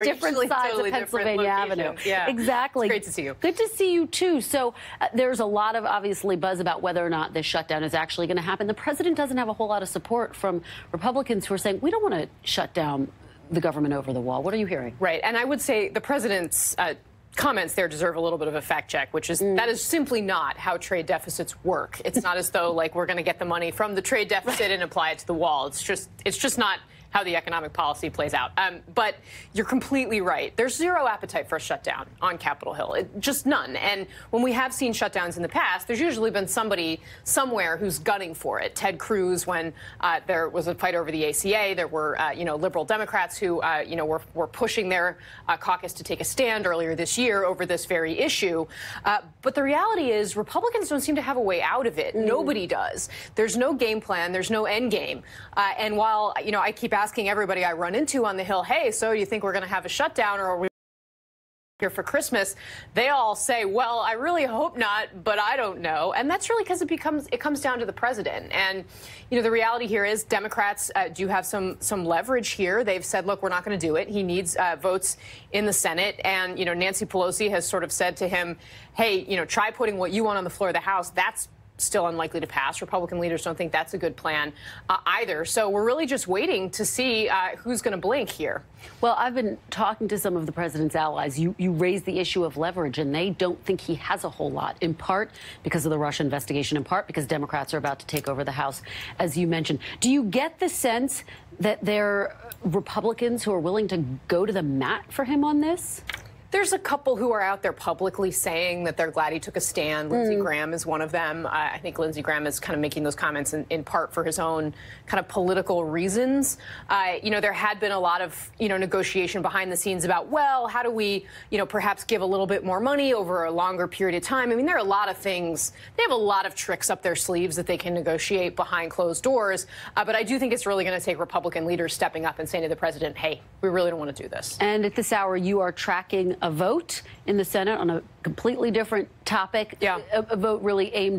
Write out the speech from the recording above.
different sides totally of Pennsylvania Avenue. Yeah, exactly. It's great to see you. Good to see you too. So there's a lot of obviously buzz about whether or not this shutdown is actually going to happen. The president doesn't have a whole lot of support from Republicans who are saying we don't want to shut down the government over the wall. What are you hearing? Right, and I would say the president's comments there deserve a little bit of a fact check, which is that is simply not how trade deficits work. It's not as though like we're going to get the money from the trade deficit and apply it to the wall. It's just not how the economic policy plays out. But you're completely right. There's zero appetite for a shutdown on Capitol Hill. Just none. And when we have seen shutdowns in the past, there's usually been somebody somewhere who's gunning for it. Ted Cruz, when there was a fight over the ACA, there were liberal Democrats who were pushing their caucus to take a stand earlier this year over this very issue. But the reality is Republicans don't seem to have a way out of it. Nobody does. There's no game plan. There's no end game. And while I keep asking everybody I run into on the Hill, hey, so you think we're going to have a shutdown, or are we here for Christmas? They all say, well, I really hope not, but I don't know. And that's really because it comes down to the president. And the reality here is Democrats do have some leverage here. They've said, look, we're not going to do it. He needs votes in the Senate. And Nancy Pelosi has sort of said to him, hey, try putting what you want on the floor of the House. That's still unlikely to pass. Republican leaders don't think that's a good plan either. So we're really just waiting to see who's going to blink here. Well, I've been talking to some of the president's allies. You raised the issue of leverage, and they don't think he has a whole lot, in part because of the Russia investigation, in part because Democrats are about to take over the House, as you mentioned. Do you get the sense that there are Republicans who are willing to go to the mat for him on this? There's a couple who are out there publicly saying that they're glad he took a stand. Lindsey Graham is one of them. I think Lindsey Graham is kind of making those comments in part for his own kind of political reasons. There had been a lot of, negotiation behind the scenes about, well, how do we, perhaps give a little bit more money over a longer period of time? I mean, there are a lot of things. They have a lot of tricks up their sleeves that they can negotiate behind closed doors. But I do think it's really going to take Republican leaders stepping up and saying to the president, hey, we really don't want to do this. And at this hour, you are tracking a vote in the Senate on a completely different topic. Yeah. A vote really aimed